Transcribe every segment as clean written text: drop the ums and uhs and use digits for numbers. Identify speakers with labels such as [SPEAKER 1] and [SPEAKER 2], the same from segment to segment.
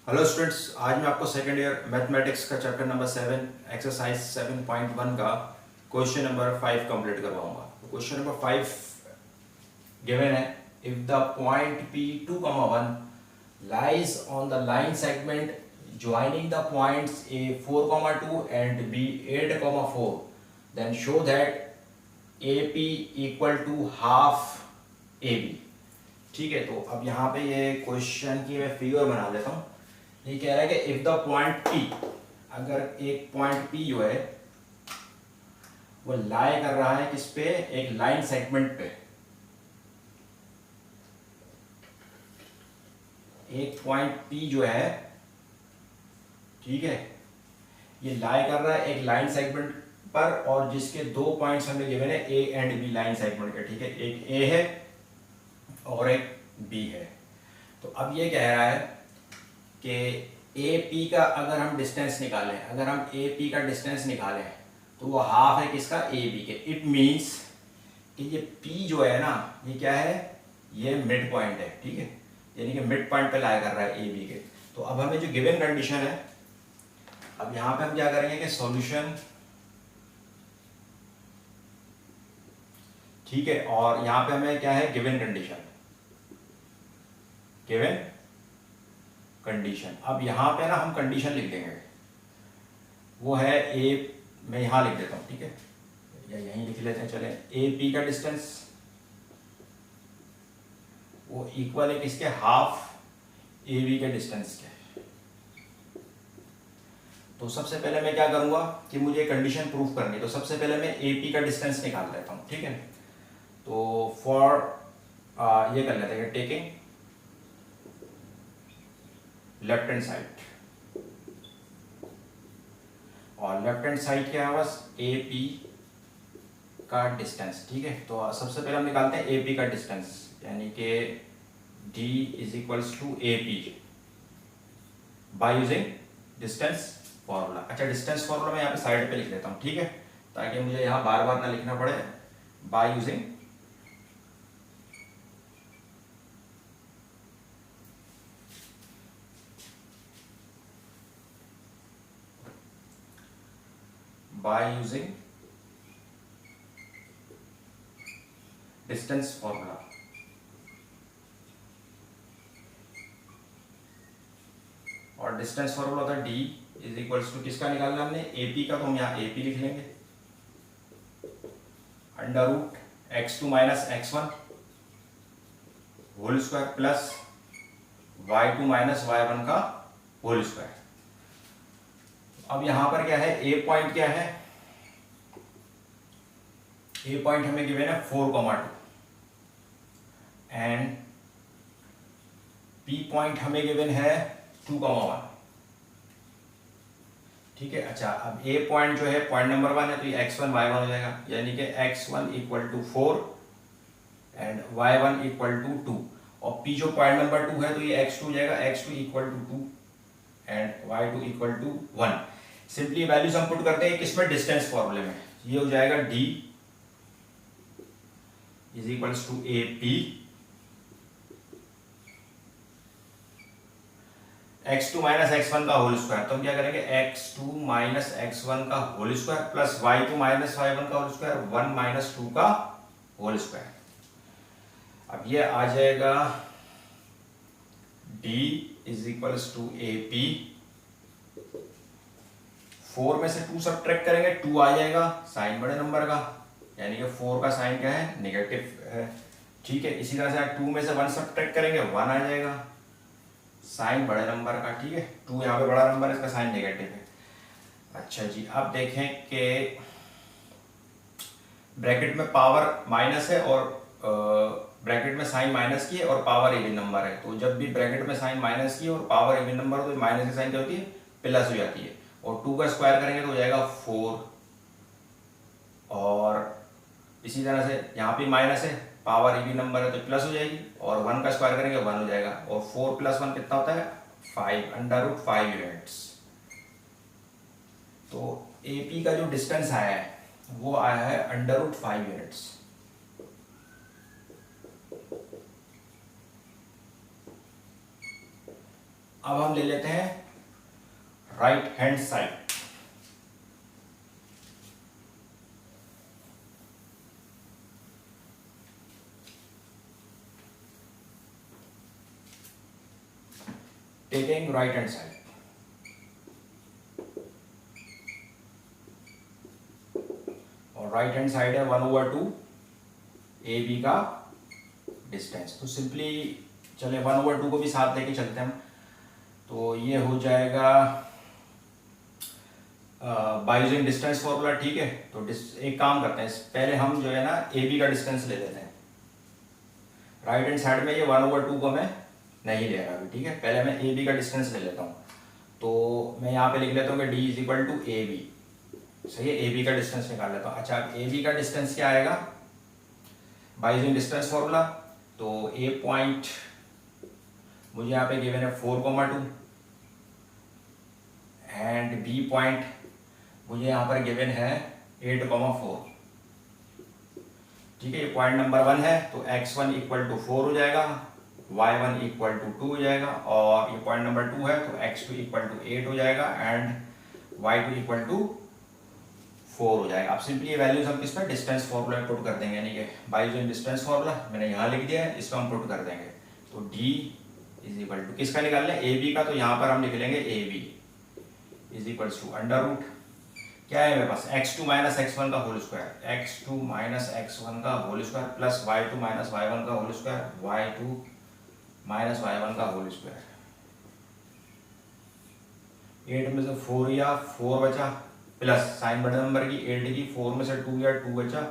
[SPEAKER 1] Hello students, आज मैं आपको सेकेंड ईयर मैथमेटिक्स का चैप्टर नंबर 7 एक्सरसाइज 7.1 का क्वेश्चन नंबर 5 कंप्लीट करवाऊंगा। क्वेश्चन नंबर 5 गिवन है, if the point P2, 1 lies on the line segment joining the points A4, 2 and B8, 4, then show that AP equal to half AB। ठीक है, तो अब यहाँ पे ये क्वेश्चन की मैं फिगर बना देता हूँ। ये कह रहा है कि इफ द पॉइंट P, अगर एक पॉइंट P जो है वो लाई कर रहा है किस पे, एक लाइन सेगमेंट पे। एक पॉइंट P जो है, ठीक है, ये लाई कर रहा है एक लाइन सेगमेंट पर, और जिसके दो पॉइंट्स हमें गिवन है A and B line segment के। ठीक है, एक A है और एक B है। तो अब ये कह रहा है कि AP का अगर हम डिस्टेंस निकालें, अगर हम AP का डिस्टेंस निकालें तो वो हाफ है किसका, AB के। इट मीन्स कि ये P जो है ना, ये क्या है, ये मिड पॉइंट है। ठीक है, यानी कि मिड पॉइंट पे लाई कर रहा है AB के। तो अब हमें जो गिवन कंडीशन है, अब यहाँ पे हम क्या करेंगे कि सॉल्यूशन, ठीक है, और यहाँ पे हमें क्या है, गिवन कंडीशन, गिवन कंडीशन। अब यहाँ पे ना हम कंडीशन लिख देंगे, वो है ए, मैं यहाँ लिख देता हूँ, ठीक है, या यहीं लिख लेते हैं, चले। ए पी का डिस्टेंस वो इक्वल है किसके, हाफ ए बी के डिस्टेंस के। तो सबसे पहले मैं क्या करूँगा कि मुझे कंडीशन प्रूफ करनी है, तो सबसे पहले मैं ए पी का डिस्टेंस निकाल लेता हूँ। ठीक है, तो फॉर ये कर लेते हैं, टेकिंग लेफ्ट हैंड साइड, और लेफ्ट हैंड साइड क्या है, बस ए पी का डिस्टेंस। ठीक है, तो सबसे पहले हम निकालते हैं ए पी का डिस्टेंस, यानी कि d is equals to A P by using distance formula. अच्छा, डिस्टेंस फॉर्मूला मैं यहाँ पे साइड पे लिख देता हूँ, ठीक है, ताकि मुझे यहाँ बार बार ना लिखना पड़े। Bye using distance formula. और डिस्टेंस फॉर्मूला होता है d इज इक्वल्स टू, किसका निकालना हमने, AP का, तो हम यहाँ AP लिख लेंगे, under root x2 minus x1 whole square plus y2 minus y1 का होल स्क्वायर। अब यहां पर क्या है, ए पॉइंट क्या है, ए पॉइंट हमें गिवन है 4, 2 एंड बी पॉइंट हमें गिवन है 2, 1। ठीक है, अच्छा, अब ए पॉइंट जो है पॉइंट नंबर 1 है, तो ये x1 y1 हो जाएगा, यानी कि x1 equal to 4 and y1 equal to 2, और p जो पॉइंट नंबर 2 है तो ये x2 हो जाएगा, x2 equal to 2 and y2 equal to 1। Simply values हम पुट करते हैं किसमें, डिस्टेंस फॉर्मूले में। ये हो जाएगा d is equals to A P x2 minus x1 का होल स्क्वायर। तो हम क्या करेंगे, x2 माइनस x1 का whole square plus y2 minus y1 का होल स्क्वायर, 1 माइनस 2 का होल स्क्वायर। अब ये आ जाएगा d is equals to A P, 4 में से 2 सब्ट्रैक्ट करेंगे, 2 आ जाएगा, साइन बड़े नंबर का, यानी कि 4 का साइन क्या है, नेगेटिव है। ठीक है, इसी तरह से 2 में से 1 सब्ट्रैक्ट करेंगे, 1 आ जाएगा, साइन बड़े नंबर का। ठीक है, 2 यहाँ पे बड़ा नंबर है, इसका साइन नेगेटिव है। अच्छा जी, अब देखें कि ब्रैकेट में पावर माइनस है और ब्रैकेट में साइन माइनस की है और पावर इवन नंबर है, तो जब भी ब्रैकेट में साइन माइनस की और पावर इवन नंबर हो तो माइनस की साइन क्या होती है, प्लस हो जाती है, और 2 का स्क्वायर करेंगे तो हो जाएगा 4, और इसी तरह से यहाँ पे माइनस है, पावर इवन नंबर है तो प्लस हो जाएगी, और 1 का स्क्वायर करेंगे 1 हो जाएगा, और 4 प्लस 1 कितना होता है, 5, अंडर रूट 5 यूनिट्स। तो AP का जो डिस्टेंस आया है वो आया है अंडर रूट 5 यूनिट्स। अब हम ले लेते हैं right hand side. Taking right hand side, और राइट हैंड साइड है 1/2 ए बी का डिस्टेंस। तो सिंपली चले 1/2 को भी साथ लेके चलते हैं हम। तो ये हो जाएगा बाय यूजिंग डिस्टेंस फॉर्मूला, ठीक है। तो एक काम करते हैं, पहले हम जो है ना ए बी का डिस्टेंस ले लेते हैं। राइट हैंड साइड में ये 1/2 को मैं नहीं ले रहा अभी, ठीक है। पहले मैं ए बी का डिस्टेंस ले लेता हूँ। तो मैं यहाँ पे लिख लेता हूँ कि D is equal to A B, सही है। ए बी का डिस्टेंस निकाल लेता हूँ। अच्छा, अब ए बी का डिस्टेंस क्या आएगा बाय यूजिंग डिस्टेंस फॉर्मूला? तो ए पॉइंट मुझे यहाँ पे गिवन है 4,2 एंड बी पॉइंट मुझे यहाँ पर गिवन है 8,4, ठीक है। ये पॉइंट नंबर 1 है, तो x1 इक्वल टू 4 हो जाएगा, y1 इक्वल टू 2 हो जाएगा, और ये पॉइंट नंबर 2 है तो x2 इक्वल टू 8 हो जाएगा एंड y2 इक्वल टू 4 हो जाएगा। अब सिंपली ये वैल्यूज हम किस पर डिस्टेंस फॉर्मूला में पुट कर देंगे, यानी कि बाय यूजिंग डिस्टेंस फॉर्मूला मैंने यहाँ लिख दिया है, इसको हम पुट कर देंगे। तो d इज इक्वल टू किसका निकालना है, ए बी का। तो यहाँ पर हम लिख लेंगे A B is equal to under root क्या है मेरे पास x2 माइनस x1 का whole square, x2 minus x1 का whole square plus y2 minus y1 का whole square, y2 minus y1 का होल स्क्वायर। 8 में से 4 या 4 बचा, प्लस साइन बड़े नंबर की 8 की, 4 में से 2 या 2 बचा,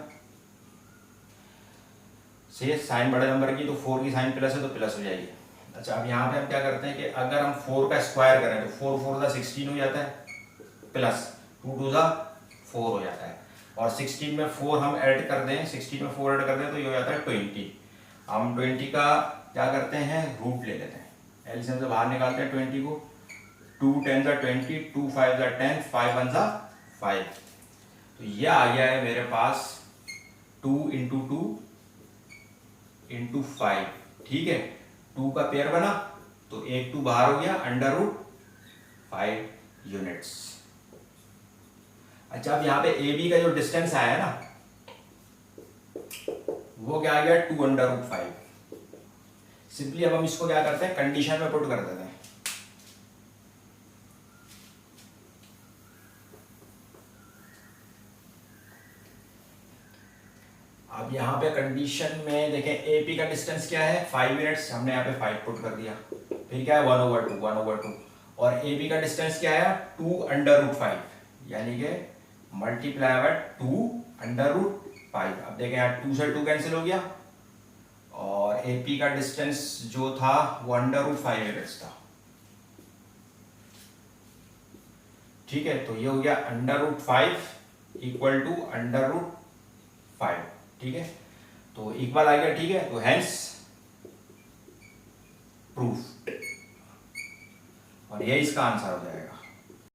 [SPEAKER 1] से साइन बड़े नंबर की, तो 4 की साइन प्लस है तो प्लस हो जाएगी। अच्छा, अब यहाँ पे हम क्या करते हैं कि अगर हम 4 का स्क्वायर करें तो 4 4 का 16 हो जाता है, प्लस 2 2 का 4 हो जाता है, और 16 में 4 हम ऐड कर दें, 16 में 4 ऐड कर दें तो ये हो जाता है 20। हम 20 का क्या करते हैं, रूट ले लेते हैं, एलसीएम से बाहर निकालते हैं 20 को। 2 10 का 20, 2 5 का 10, 5 1 का 5। तो ये आ गया है मेरे पास 2 इंटू 2 इंटू 5, ठीक है। 2 का पेयर बना तो एक 2 बाहर हो गया, अंडर रूट 5 यूनिट्स। अच्छा, अब यहाँ पे ए बी का जो डिस्टेंस आया है ना, वो क्या आ गया 2 अंडर रूट 5। सिंपली अब हम इसको क्या करते हैं, कंडीशन में पुट कर देते हैं। अब यहाँ पे कंडीशन में देखें, ए पी का डिस्टेंस क्या है 5 यूनिट्स, हमने यहाँ पे 5 पुट कर दिया। फिर क्या है 1/2, और ए बी का डिस्टेंस क्या है 2 अंडर रूट 5, यानी कि मल्टीप्लाई बाय 2 अंडर रूट 5। अब देखें यहाँ 2 से 2 कैंसिल हो गया, और ए पी का डिस्टेंस जो था वो अंडर रूट 5 यूनिट्स था, ठीक है। तो ये हो गया under root 5 equal to under root 5, ठीक है। तो इक्वल आ गया, ठीक है। तो हेंस प्रूफ, और ये इसका आंसर हो जाएगा।